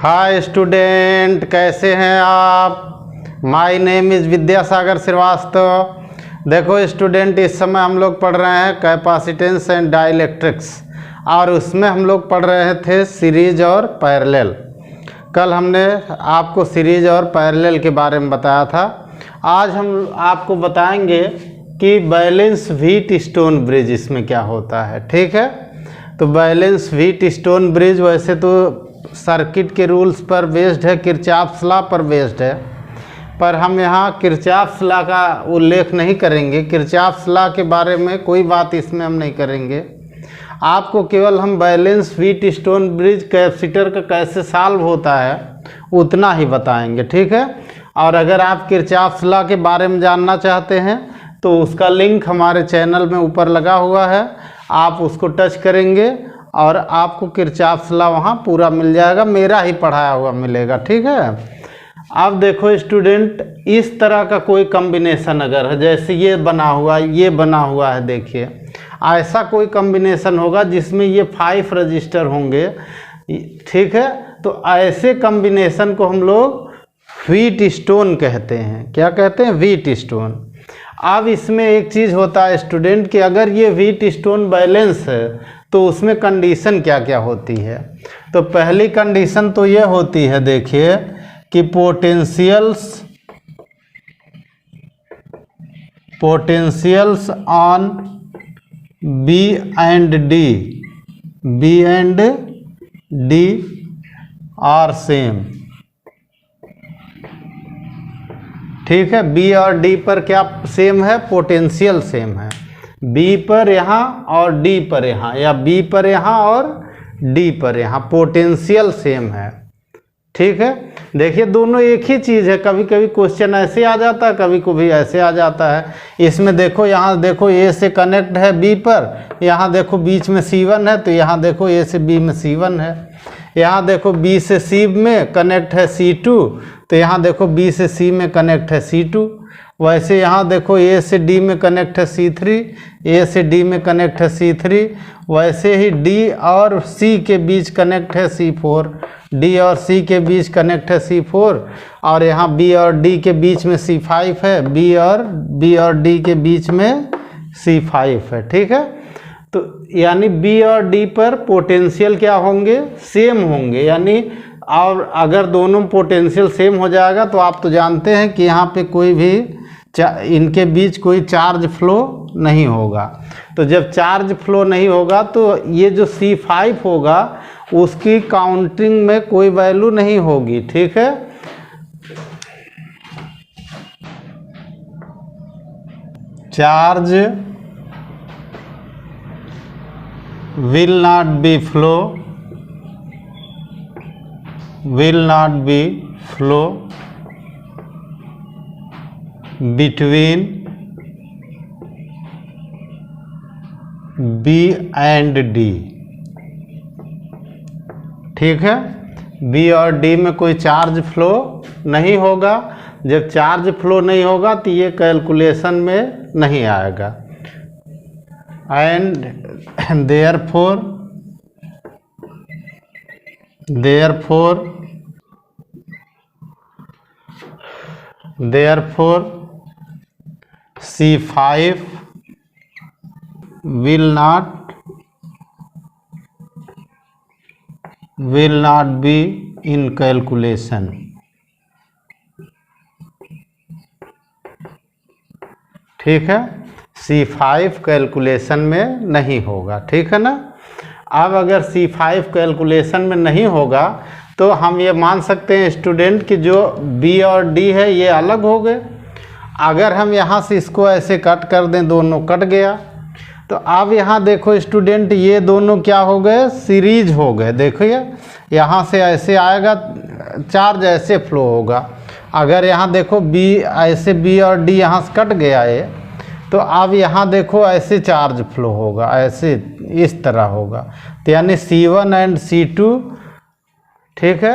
Hi student, कैसे हैं आप। My name is Vidyasagar Shrivastava. देखो स्टूडेंट, इस समय हम लोग पढ़ रहे हैं कैपेसिटेंस एंड डाइलेक्ट्रिक्स, और उसमें हम लोग पढ़ रहे थे सीरीज और पैरेलल। कल हमने आपको सीरीज और पैरेलल के बारे में बताया था। आज हम आपको बताएंगे कि बैलेंस व्हीट स्टोन ब्रिज इसमें क्या होता है। ठीक है, तो बैलेंस व्हीट स्टोन ब्रिज वैसे तो सर्किट के रूल्स पर बेस्ड है, किरचॉफ्स लॉ पर बेस्ड है, पर हम यहाँ किरचॉफ्स लॉ का उल्लेख नहीं करेंगे। किरचॉफ्स लॉ के बारे में कोई बात इसमें हम नहीं करेंगे। आपको केवल हम balance wheat stone bridge capacitor का कैसे सॉल्व होता है उतना ही बताएंगे। ठीक है, और अगर आप किरचॉफ्स लॉ के बारे में जानना चाहते हैं तो उसका लिंक हमारे चैनल में ऊपर लगा हुआ है, आप उसको टच करेंगे और आपको किरचॉफ्स लॉ वहाँ पूरा मिल जाएगा, मेरा ही पढ़ाया हुआ मिलेगा। ठीक है, अब देखो स्टूडेंट, इस तरह का कोई कॉम्बिनेशन अगर है, जैसे ये बना हुआ है, देखिए ऐसा कोई कॉम्बिनेशन होगा जिसमें ये 5 रजिस्टर होंगे। ठीक है, तो ऐसे कॉम्बिनेशन को हम लोग व्हीट स्टोन कहते हैं। क्या कहते हैं? Wheat stone. अब इसमें एक चीज़ होता है स्टूडेंट कि अगर ये व्हीट स्टोन बैलेंस है तो उसमें कंडीशन क्या क्या होती है। तो पहली कंडीशन तो ये होती है, देखिए, कि potentials on B and D are same. ठीक है, बी और डी पर क्या सेम है? पोटेंशियल सेम है। बी पर यहाँ और डी पर यहाँ, या बी पर यहाँ और डी पर यहाँ, पोटेंशियल सेम है। ठीक है, देखिए दोनों एक ही चीज़ है। कभी कभी क्वेश्चन ऐसे आ जाता है, कभी कभी ऐसे आ जाता है। इसमें देखो, यहाँ देखो ए से कनेक्ट है बी पर, यहाँ देखो बीच में C1 है, तो यहाँ देखो ए से बी में C1 है। यहाँ देखो बी से सी में कनेक्ट है C2, तो यहाँ देखो बी से सी में कनेक्ट है C2। वैसे यहाँ देखो ए से डी में कनेक्ट है C3, ए से डी में कनेक्ट है C3। वैसे ही डी और सी के बीच कनेक्ट है C4, डी और सी के बीच कनेक्ट है C4, और यहाँ बी और डी के बीच में C5 है, बी और डी के बीच में C5 है। ठीक है, तो यानी बी और डी पर पोटेंशियल क्या होंगे? सेम होंगे। यानी और अगर दोनों पोटेंशियल सेम हो जाएगा तो आप तो जानते हैं कि यहाँ पे कोई भी इनके बीच कोई चार्ज फ्लो नहीं होगा। तो जब चार्ज फ्लो नहीं होगा तो ये जो C5 होगा उसकी काउंटिंग में कोई वैल्यू नहीं होगी। ठीक है, charge will not be flow between B and D। ठीक है, B और D में कोई चार्ज फ्लो नहीं होगा। जब चार्ज फ्लो नहीं होगा तो ये कैलकुलेशन में नहीं आएगा। and therefore C5 will not be in calculation। ठीक है, C5 कैलकुलेशन में नहीं होगा। ठीक है ना। अब अगर C5 कैलकुलेशन में नहीं होगा तो हम ये मान सकते हैं स्टूडेंट कि जो B और D है ये अलग हो गए। अगर हम यहाँ से इसको ऐसे कट कर दें, दोनों कट गया, तो अब यहाँ देखो स्टूडेंट, ये दोनों क्या हो गए? सीरीज हो गए। देखिए यहाँ से ऐसे आएगा चार्ज, ऐसे फ्लो होगा। अगर यहाँ देखो ऐसे B और D यहाँ से कट गया है, तो अब यहाँ देखो ऐसे चार्ज फ्लो होगा, ऐसे इस तरह होगा। तो यानी C1 एंड C2, ठीक है,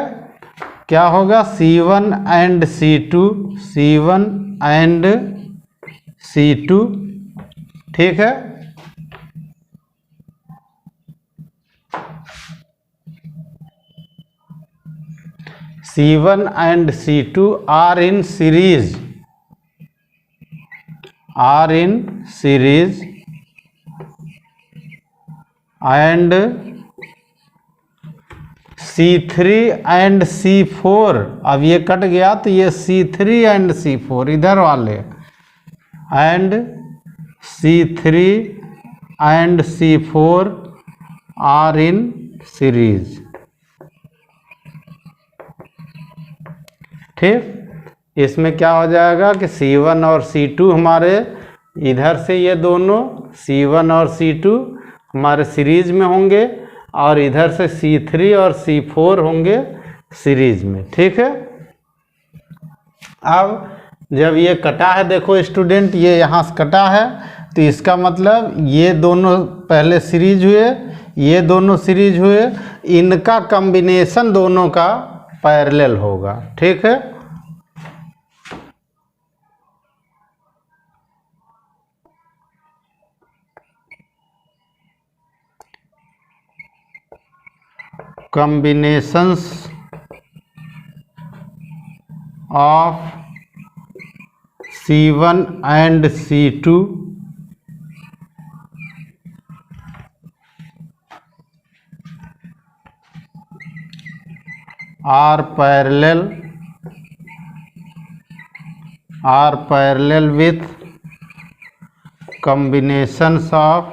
क्या होगा? C1 and C2। ठीक है, C1 and C2 are in series, and C3 and C4, अब ये कट गया तो ये C3 and C4 इधर वाले, and C3 and C4 are in series। ठीक, इसमें क्या हो जाएगा कि C1 और C2 हमारे इधर से, ये दोनों C1 और C2 हमारे सीरीज में होंगे, और इधर से C3 और C4 होंगे सीरीज में। ठीक है, अब जब ये कटा है, देखो स्टूडेंट, ये यहाँ से कटा है, तो इसका मतलब ये दोनों पहले सीरीज हुए, ये दोनों सीरीज हुए, इनका कॉम्बिनेशन दोनों का पैरेलल होगा। ठीक है, combinations of C1 and C2 are parallel with combinations of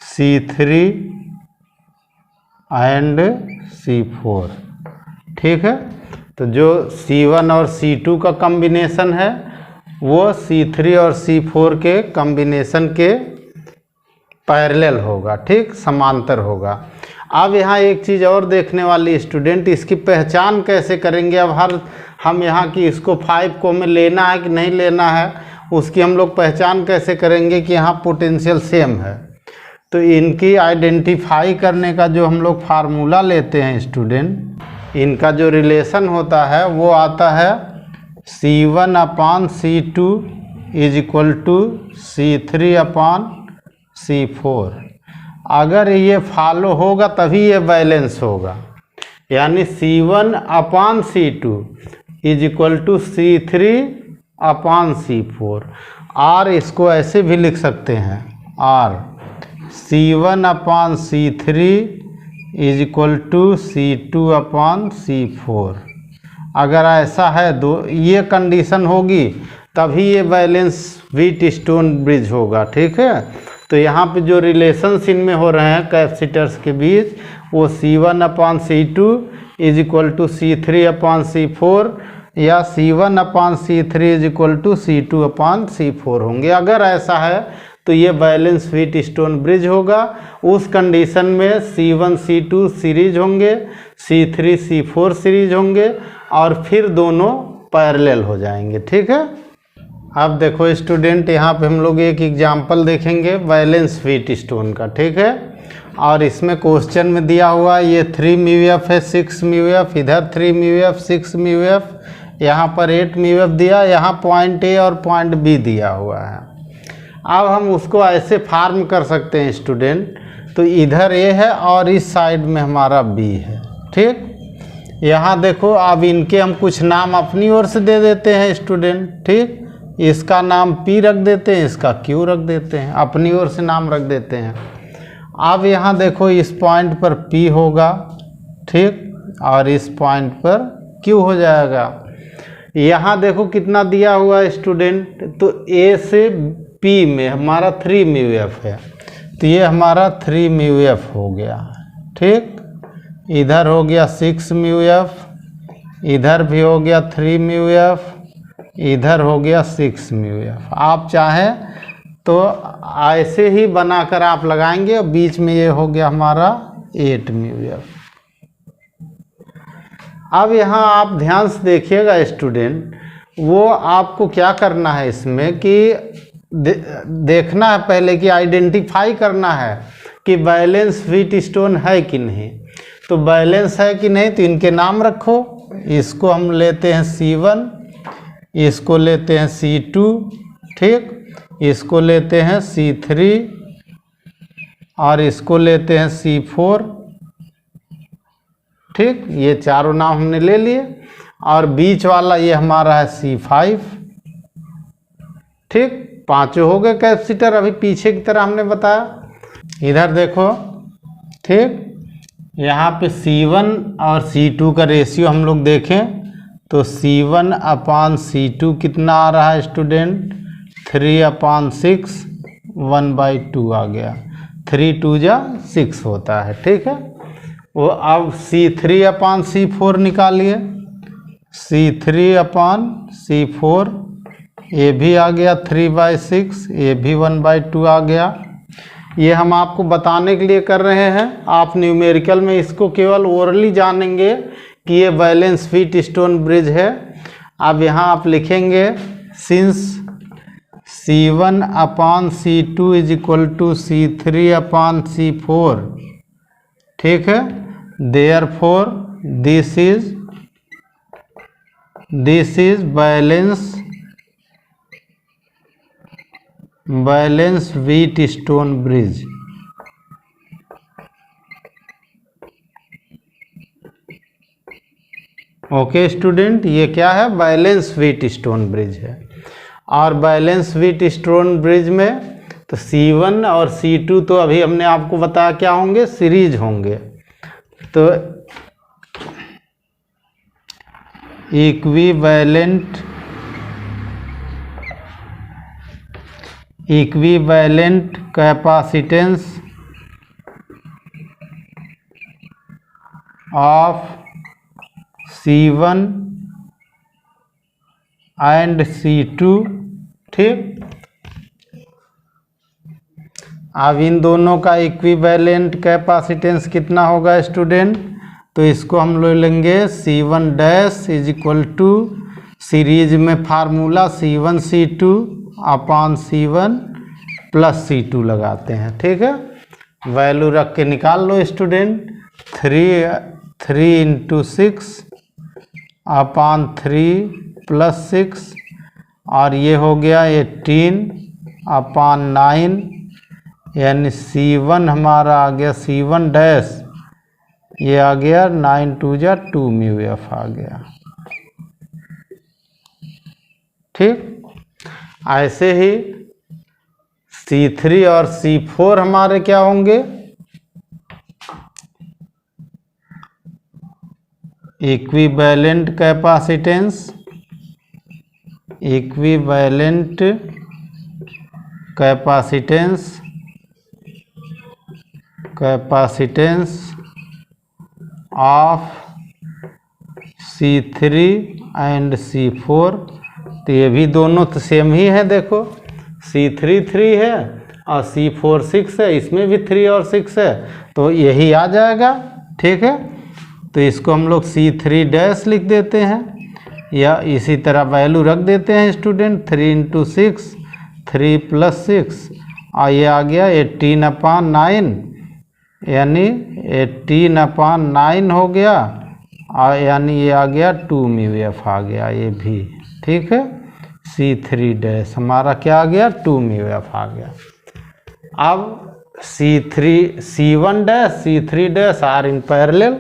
C3 and C4। ठीक है, तो जो C1 और C2 का कॉम्बिनेशन है वो C3 और C4 के कॉम्बिनेशन के पैरेलल होगा। ठीक, समांतर होगा। अब यहाँ एक चीज़ और देखने वाली स्टूडेंट, इसकी पहचान कैसे करेंगे। अब हम यहाँ की इसको 5 को में लेना है कि नहीं लेना है, उसकी हम लोग पहचान कैसे करेंगे कि यहाँ पोटेंशियल सेम है। तो इनकी आइडेंटिफाई करने का जो हम लोग फार्मूला लेते हैं स्टूडेंट, इनका जो रिलेशन होता है वो आता है C1/C2 = C3/C4। अगर ये फॉलो होगा तभी ये बैलेंस होगा, यानी C1/C2 = C3/C4। और इसको ऐसे भी लिख सकते हैं, और C1/C3 = C2/C4। अगर ऐसा है, दो ये कंडीशन होगी तभी ये बैलेंस व्हीटस्टोन ब्रिज होगा। ठीक है, तो यहाँ पे जो रिलेशंस इनमें हो रहे हैं कैपेसिटर्स के बीच, वो C1/C2 = C3/C4 या C1/C3 = C2/C4 होंगे। अगर ऐसा है तो ये बैलेंस व्हीटस्टोन ब्रिज होगा। उस कंडीशन में C1-C2 सीरीज होंगे, C3-C4 सीरीज होंगे, और फिर दोनों पैरेलल हो जाएंगे। ठीक है, अब देखो स्टूडेंट, यहाँ पे हम लोग एक एग्जांपल देखेंगे बैलेंस व्हीटस्टोन का। ठीक है, और इसमें क्वेश्चन में दिया हुआ ये 3 μF है, 6 μF, इधर 3 μF, 6 μF, यहाँ पर 8 μF दिया, यहाँ पॉइंट A और पॉइंट B दिया हुआ है। अब हम उसको ऐसे फार्म कर सकते हैं स्टूडेंट, तो इधर A है और इस साइड में हमारा B है। ठीक, यहाँ देखो, अब इनके हम कुछ नाम अपनी ओर से दे देते हैं स्टूडेंट। ठीक, इसका नाम P रख देते हैं, इसका Q रख देते हैं, अपनी ओर से नाम रख देते हैं। अब यहाँ देखो, इस पॉइंट पर P होगा, ठीक, और इस पॉइंट पर Q हो जाएगा। यहाँ देखो कितना दिया हुआ है स्टूडेंट, तो A से P में हमारा 3 μF है, तो ये हमारा 3 μF हो गया। ठीक, इधर हो गया 6 μF, इधर भी हो गया 3 μF, इधर हो गया 6 μF। आप चाहें तो ऐसे ही बनाकर आप लगाएंगे, और बीच में ये हो गया हमारा 8 μF। अब यहाँ आप ध्यान से देखिएगा स्टूडेंट, वो आपको क्या करना है इसमें कि देखना है पहले कि आइडेंटिफाई करना है कि बैलेंस व्हीटस्टोन है कि नहीं। तो बैलेंस है कि नहीं, तो इनके नाम रखो। इसको हम लेते हैं C1 इसको लेते हैं C2, ठीक, इसको लेते हैं C3 और इसको लेते हैं C4, ठीक। ये चारों नाम हमने ले लिए और बीच वाला ये हमारा है C5, ठीक। पांचों हो गए कैपेसिटर। अभी पीछे की तरह हमने बताया, इधर देखो, ठीक। यहाँ पे C1 और C2 का रेशियो हम लोग देखें तो C1/C2 कितना आ रहा है स्टूडेंट? 3/6, 1/2 आ गया। 3 2 जा 6 होता है, ठीक है। वो अब C3/C4 निकालिए। C3/C4 ये भी आ गया 3/6, ये भी 1/2 आ गया। ये हम आपको बताने के लिए कर रहे हैं, आप न्यूमेरिकल में इसको केवल ओरली जानेंगे कि ये बैलेंस व्हीटस्टोन ब्रिज है। अब यहाँ आप लिखेंगे since C1/C2 is equal to C3/C4, ठीक है। Therefore this is balance Wheatstone bridge. Okay student, ये क्या है? बैलेंस व्हीटस्टोन ब्रिज है। और बैलेंस व्हीटस्टोन ब्रिज में तो C1 और C2 तो अभी हमने आपको बताया क्या होंगे, सीरीज होंगे। तो equivalent capacitance of C1 and C2, ठीक। अब इन दोनों का इक्विवेलेंट कैपेसिटेंस कितना होगा स्टूडेंट? तो इसको हम लोग लेंगे C1 dash is equal to, series में फार्मूला C1C2/C1 प्लस C2 लगाते हैं, ठीक है। वैल्यू रख के निकाल लो स्टूडेंट। 3 × 6/3 प्लस 6 और ये हो गया 18/9, यानी C1 हमारा आ गया C1 डैश, ये आ गया 9 2 जा 2 μF आ गया, ठीक। ऐसे ही C3 और C4 हमारे क्या होंगे? Equivalent capacitance of C3 and C4। तो ये भी दोनों तो सेम ही है, देखो C3 3 है और C4 6 है, इसमें भी 3 और 6 है, तो यही आ जाएगा, ठीक है। तो इसको हम लोग C3 डैश लिख देते हैं या इसी तरह वैल्यू रख देते हैं स्टूडेंट। 3 × 6, 3 + 6 और ये आ गया 18/9, यानी 18/9 हो गया और यानी ये आ गया 2 μF आ गया, ये भी ठीक है। C3 डैश हमारा क्या आ गया? 2 μF आ गया। अब C1 dash C3 dash are in parallel.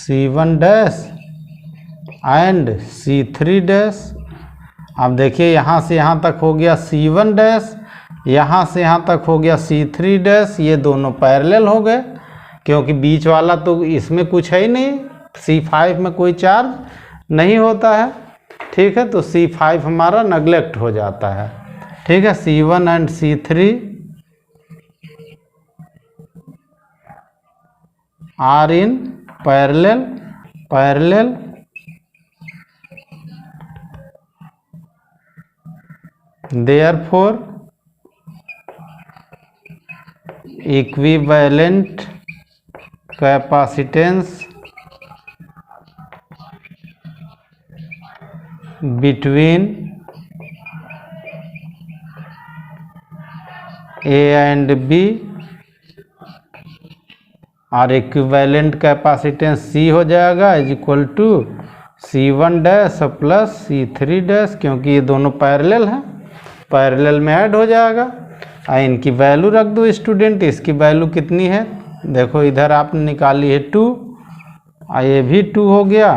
C1 dash and C3 dash. अब देखिए यहाँ से यहाँ तक हो गया C1 डैश, यहाँ से यहाँ तक हो गया C3 डैश, ये दोनों पैरेलल हो गए क्योंकि बीच वाला तो इसमें कुछ है ही नहीं, C5 में कोई चार्ज नहीं होता है, ठीक है। तो C5 हमारा नेगलेक्ट हो जाता है, ठीक है। C1 and C3 are in parallel therefore equivalent capacitance between A and B और इक्विवेलेंट कैपेसिटेंस C हो जाएगा is equal to C1 dash plus C3 dash, क्योंकि ये दोनों पैरेलल हैं, पैरेलल में ऐड हो जाएगा। इनकी वैल्यू रख दो स्टूडेंट, इसकी वैल्यू कितनी है, देखो इधर आपने निकाली है 2, ये भी 2 हो गया,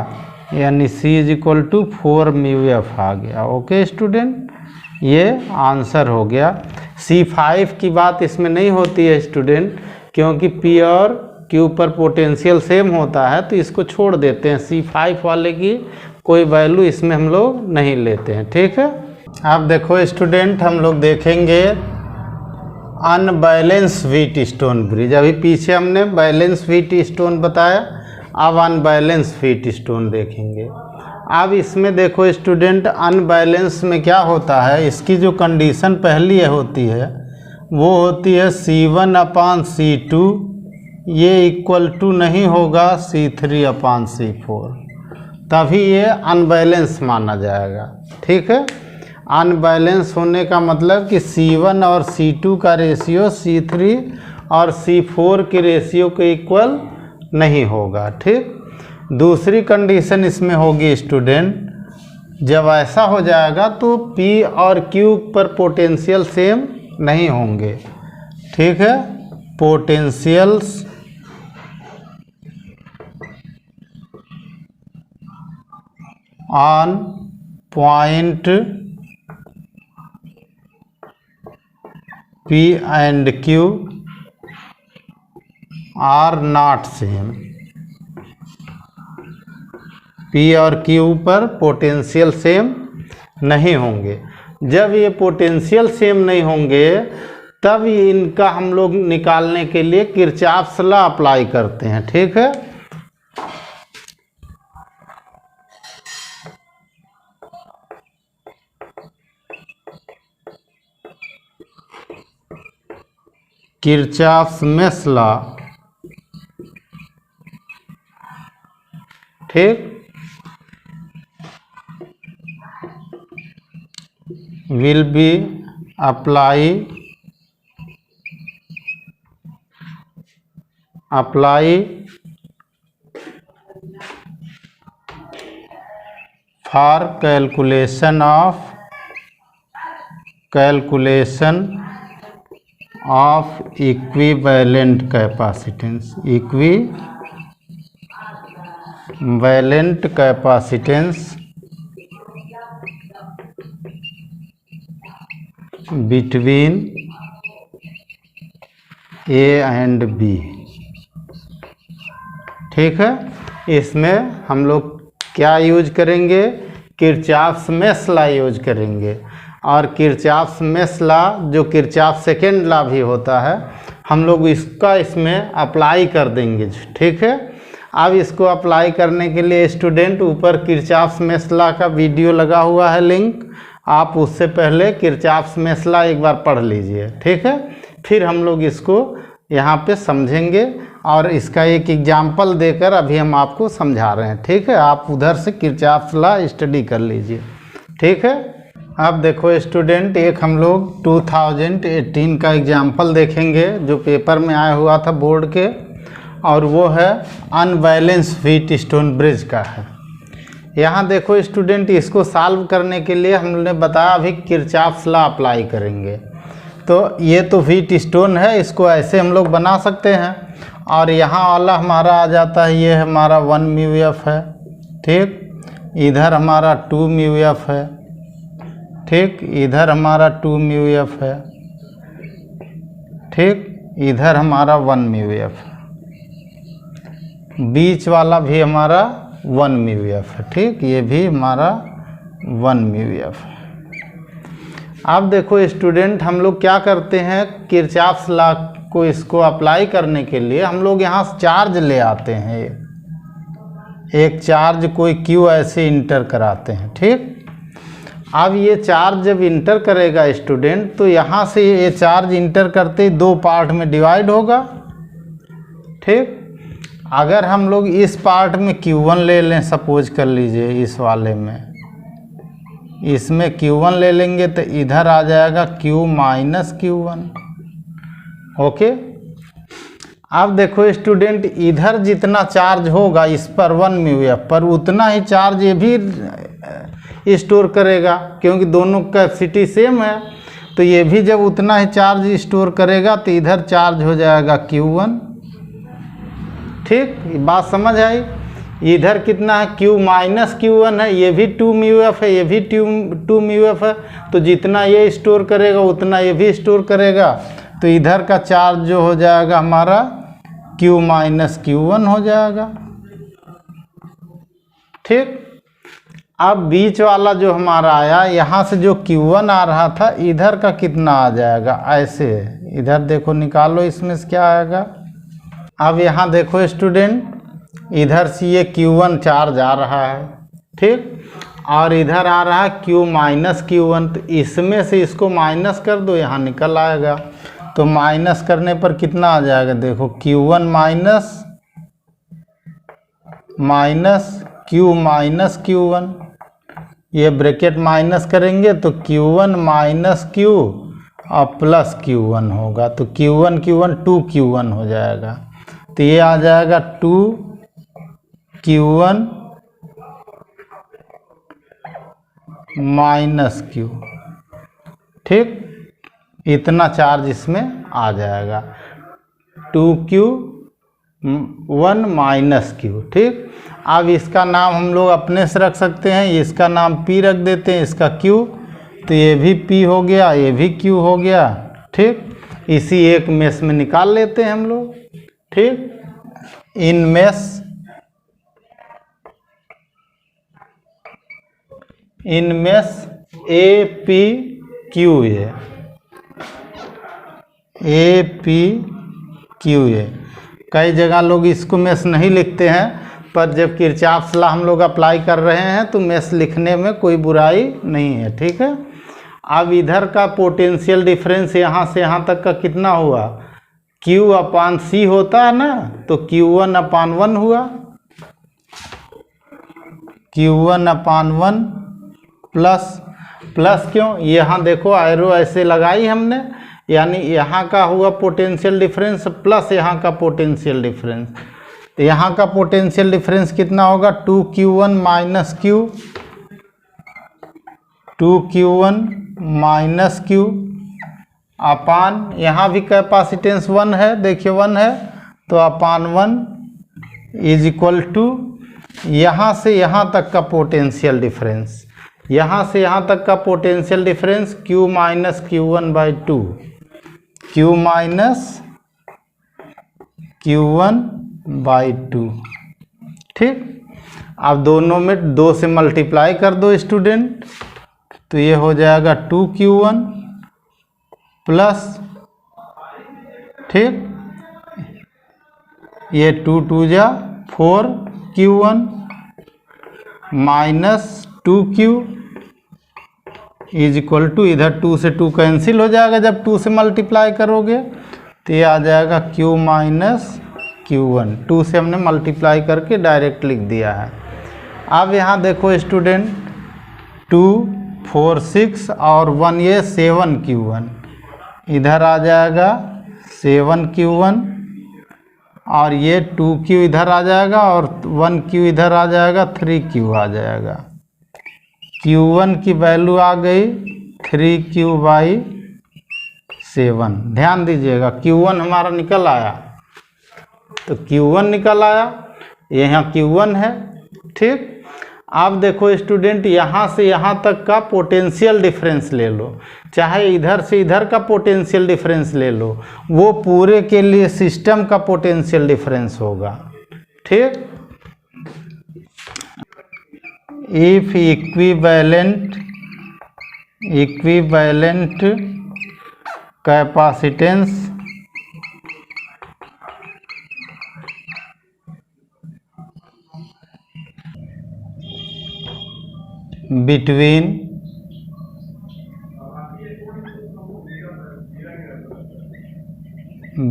यानी C is equal to 4 mu F आ गया। ओके स्टूडेंट, ये आंसर हो गया। C5 की बात इसमें नहीं होती है स्टूडेंट, क्योंकि P और Q पर पोटेंशियल सेम होता है, तो इसको छोड़ देते हैं। C5 वाले की कोई वैल्यू इसमें हम लोग नहीं लेते हैं, ठीक है। अब देखो स्टूडेंट, हम लोग देखेंगे अनबैलेंस व्हीट स्टोन ब्रिज। अभी पीछे हमने बैलेंस व्हीट स्टोन बताया, अब अनबैलेंस व्हीट स्टोन देखेंगे। अब इसमें देखो स्टूडेंट, अनबैलेंस में क्या होता है, इसकी जो कंडीशन पहली होती है वो होती है C1/C2, ये इक्वल टू नहीं होगा C3/C4, तभी ये अनबैलेंस माना जाएगा, ठीक है। अनबैलेंस होने का मतलब कि C1 और C2 का रेशियो C3 और C4 के रेशियो के इक्वल नहीं होगा, ठीक। दूसरी कंडीशन इसमें होगी स्टूडेंट, जब ऐसा हो जाएगा तो P और Q पर पोटेंशियल सेम नहीं होंगे, ठीक है। Potentials on point P and Q are not same. P और Q पर पोटेंशियल सेम नहीं होंगे। जब ये पोटेंशियल सेम नहीं होंगे तब इनका हम लोग निकालने के लिए किरचॉफ्स लॉ अप्लाई करते हैं, ठीक है। किरचॉफ्स मेश लॉ, ठीक, will be apply for calculation of equivalent capacitance. Equivalent capacitance between A and B, ठीक है। इसमें हम लोग क्या यूज करेंगे, किरचॉफ्स मेश लॉ यूज करेंगे। और किरचॉफ्स मेश लॉ जो किरचॉफ सेकेंड लॉ भी होता है, हम लोग इसका इसमें अप्लाई कर देंगे, ठीक है। अब इसको अप्लाई करने के लिए स्टूडेंट ऊपर किरचॉफ्स मेश लॉ का वीडियो लगा हुआ है लिंक, आप उससे पहले किरचॉफ्स मेश लॉ एक बार पढ़ लीजिए, ठीक है। फिर हम लोग इसको यहाँ पे समझेंगे और इसका एक एग्जाम्पल देकर अभी हम आपको समझा रहे हैं, ठीक है। आप उधर से किरचॉफ्स लॉ स्टडी कर लीजिए, ठीक है। अब देखो स्टूडेंट, एक हम लोग 2018 का एग्जाम्पल देखेंगे जो पेपर में आया हुआ था बोर्ड के, और वो है अनबैलेंस व्हीट स्टोन ब्रिज का है। यहाँ देखो स्टूडेंट, इसको सॉल्व करने के लिए हमने बताया अभी किरचॉफ्स लॉ अप्लाई करेंगे। तो ये तो व्हीट स्टोन है, इसको ऐसे हम लोग बना सकते हैं, और यहाँ वाला हमारा आ जाता है, ये हमारा 1 म्यू एफ है, ठीक। इधर हमारा 2 म्यू एफ है, ठीक। इधर हमारा 2 म्यू एफ है, ठीक। इधर हमारा 1 म्यू एफ है, बीच वाला भी हमारा 1 म्यू एफ है, ठीक। ये भी हमारा 1 म्यू एफ है। अब देखो स्टूडेंट, हम लोग क्या करते हैं, किरचॉफ्स लॉ को इसको अप्लाई करने के लिए हम लोग यहाँ चार्ज ले आते हैं, एक चार्ज कोई Q ऐसे इंटर कराते हैं, ठीक। अब ये चार्ज जब इंटर करेगा स्टूडेंट, तो यहाँ से ये चार्ज इंटर करते ही 2 पार्ट में डिवाइड होगा, ठीक। अगर हम लोग इस पार्ट में Q1 ले लें, सपोज कर लीजिए इस वाले में, इसमें Q1 ले लेंगे तो इधर आ जाएगा Q - Q1, ओके। अब देखो स्टूडेंट, इधर जितना चार्ज होगा इस पर 1 म्यू एफ पर, उतना ही चार्ज ये भी स्टोर करेगा, क्योंकि दोनों कैपेसिटी सेम है। तो ये भी जब उतना ही चार्ज स्टोर करेगा तो इधर चार्ज हो जाएगा Q1। ठीक, बात समझ आई। इधर कितना है, Q माइनस Q1 है, ये भी 2 म्यू एफ है, ये भी 2 म्यू एफ है। तो जितना ये स्टोर करेगा उतना ये भी स्टोर करेगा। तो इधर का चार्ज जो हो जाएगा हमारा Q माइनस Q1 हो जाएगा। ठीक, अब बीच वाला जो हमारा आया, यहाँ से जो Q1 आ रहा था इधर का कितना आ जाएगा, ऐसे इधर देखो निकालो, इसमें से क्या आएगा। अब यहाँ देखो स्टूडेंट, इधर से ये Q1 चार्ज आ रहा है, ठीक, और इधर आ रहा है Q माइनस Q1। तो इसमें से इसको माइनस कर दो, यहाँ निकल आएगा। तो माइनस करने पर कितना आ जाएगा, देखो Q1 minus Q minus Q1, ये ब्रैकेट माइनस करेंगे तो Q1 माइनस Q और प्लस Q1 होगा। तो Q1 2Q1 हो जाएगा। तो ये आ जाएगा 2Q1 माइनस Q। ठीक, इतना चार्ज इसमें आ जाएगा, 2Q1 माइनस Q। ठीक, अब इसका नाम हम लोग अपने से रख सकते हैं, इसका नाम P रख देते हैं, इसका Q, तो ये भी P हो गया, ये भी Q हो गया। ठीक, इसी एक मेश में निकाल लेते हैं हम लोग। ठीक, इन मेश APQA कई जगह लोग इसको मेश नहीं लिखते हैं, पर जब किरचॉफ लॉ हम लोग अप्लाई कर रहे हैं तो मेश लिखने में कोई बुराई नहीं है। ठीक है, अब इधर का पोटेंशियल डिफरेंस यहाँ से यहाँ तक का कितना हुआ, Q अपान C होता है ना, तो Q1 अपान 1 हुआ, Q1 अपान 1 प्लस क्यों, यहाँ देखो एरो ऐसे लगाई हमने, यानी यहाँ का हुआ पोटेंशियल डिफरेंस प्लस यहाँ का पोटेंशियल डिफरेंस। तो यहाँ का पोटेंशियल डिफरेंस कितना होगा, 2Q1 minus Q, 2Q1 minus Q अपान, यहाँ भी कैपेसिटेंस 1 है, देखिए 1 है, तो अपान 1 इज इक्वल टू यहाँ से यहाँ तक का पोटेंशियल डिफरेंस, यहाँ से यहाँ तक का potential difference Q minus Q1 by 2, Q minus Q1 by 2। ठीक, अब दोनों में 2 से मल्टीप्लाई कर दो स्टूडेंट, तो ये हो जाएगा 2Q1 प्लस, ठीक, ये 2 2 जा 4Q1 minus 2Q is equal to, इधर 2 से 2 कैंसिल हो जाएगा जब 2 से मल्टीप्लाई करोगे, तो ये आ जाएगा Q माइनस Q1। 2 से हमने मल्टीप्लाई करके डायरेक्ट लिख दिया है। अब यहाँ देखो स्टूडेंट, 2 4 6 और 1 ये 7Q1, इधर आ जाएगा 7Q1 और ये 2Q इधर आ जाएगा और 1Q इधर आ जाएगा, 3Q आ जाएगा। Q1 की वैल्यू आ गई 3Q बाई 7। ध्यान दीजिएगा, Q1 हमारा निकल आया, तो Q1 निकल आया, यहाँ Q1 है। ठीक, अब देखो स्टूडेंट, यहाँ से यहाँ तक का पोटेंशियल डिफरेंस ले लो, चाहे इधर से इधर का पोटेंशियल डिफरेंस ले लो, वो पूरे के लिए सिस्टम का पोटेंशियल डिफरेंस होगा। ठीक, if equivalent capacitance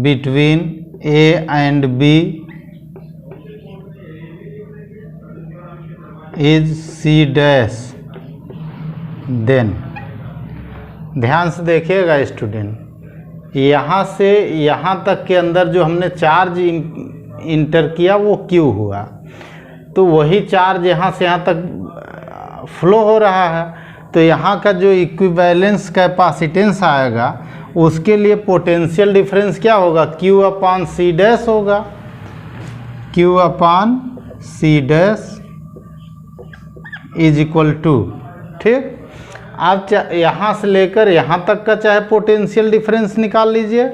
between A and B is C dash, then ध्यान से देखिएगा स्टूडेंट, यहाँ से यहाँ तक के अंदर जो हमने चार्ज इंटर किया वो Q हुआ, तो वही चार्ज यहाँ से यहाँ तक फ्लो हो रहा है, तो यहाँ का जो इक्विवेलेंस कैपेसिटेंस आएगा उसके लिए पोटेंशियल डिफरेंस क्या होगा, Q अपान C डैश होगा, Q upon C dash is equal to, ठीक। आप यहाँ से लेकर यहाँ तक का चाहे पोटेंशियल डिफरेंस निकाल लीजिए,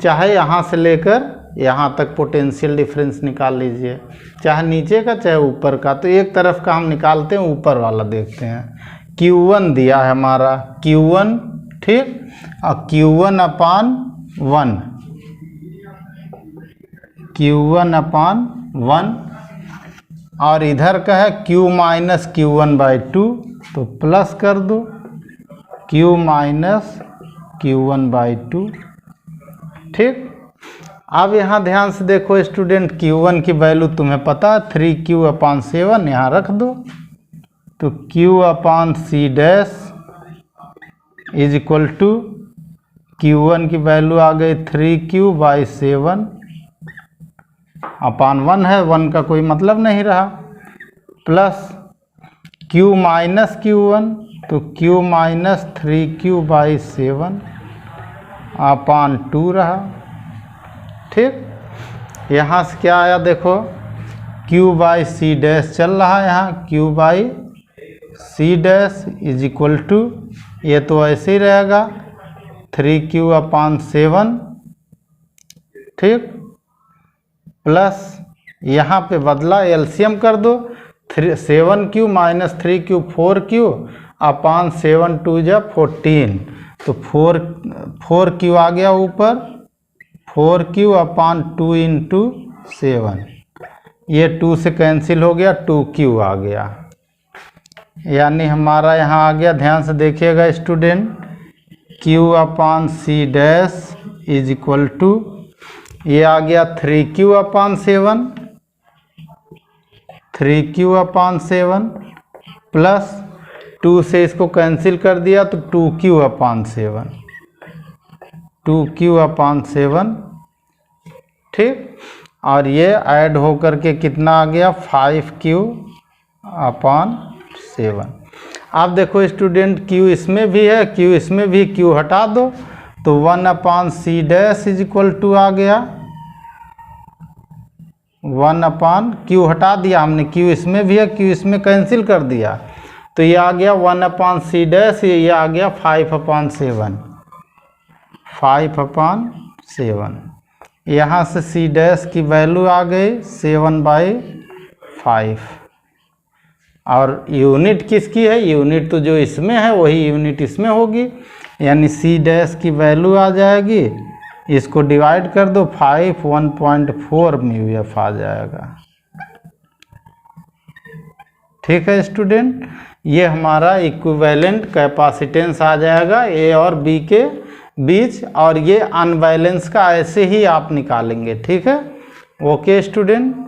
चाहे यहाँ से लेकर यहाँ तक पोटेंशियल डिफरेंस निकाल लीजिए, चाहे नीचे का चाहे ऊपर का। तो एक तरफ का हम निकालते हैं, ऊपर वाला देखते हैं। Q1 दिया है हमारा, Q1, ठीक, और Q1 अपान 1, Q1 अपान 1, और इधर का है Q माइनस Q1/2, तो प्लस कर दो Q माइनस Q1/2, ठीक। अब यहाँ ध्यान से देखो स्टूडेंट, Q1 की वैल्यू तुम्हें पता है 3Q अपान 7, यहाँ रख दो, तो Q upon C dash is equal to Q1 की वैल्यू आ गई 3Q/7 अपान 1 है, 1 का कोई मतलब नहीं रहा, प्लस Q माइनस Q1, तो Q माइनस 3Q/7 अपान 2 रहा, ठीक। यहाँ से क्या आया देखो, Q/C डैश चल रहा है यहाँ, Q/C dash is equal to, ये तो ऐसे ही रहेगा 3Q अपान 7, ठीक, प्लस यहाँ पे बदला एलसीएम कर दो, 7Q माइनस 3Q 4Q अपान 7 2 जा 14, तो 4Q आ गया ऊपर, 4Q अपान 2 इंटू 7, ये 2 से कैंसिल हो गया, 2Q आ गया, यानी हमारा यहाँ आ गया, ध्यान से देखिएगा student, Q upon C dash is equal to, ये आ गया 3Q अपान 7, 3Q अपान 7, प्लस 2 से इसको कैंसिल कर दिया तो 2Q अपान 7, 2Q अपान 7, ठीक। और ये ऐड होकर के कितना आ गया, 5Q अपान 7। अब देखो स्टूडेंट, Q इसमें भी है, Q इसमें भी, Q हटा दो, तो 1 upon C dash is equal to आ गया 1 अपान, Q हटा दिया हमने, Q इसमें भी है, Q इसमें कैंसिल कर दिया, तो ये आ गया 1 अपान C डैश, ये आ गया 5 अपान 7, 5 अपान 7, यहाँ से C डैश की वैल्यू आ गई 7/5, और यूनिट किसकी है, यूनिट तो जो इसमें है वही यूनिट इसमें होगी, यानी C डैश की वैल्यू आ जाएगी, इसको डिवाइड कर दो 5, 1.4 μF आ जाएगा, ठीक है स्टूडेंट। ये हमारा इक्विवेलेंट कैपेसिटेंस आ जाएगा A और B के बीच, और ये अनबैलेंस का ऐसे ही आप निकालेंगे, ठीक है। Okay student.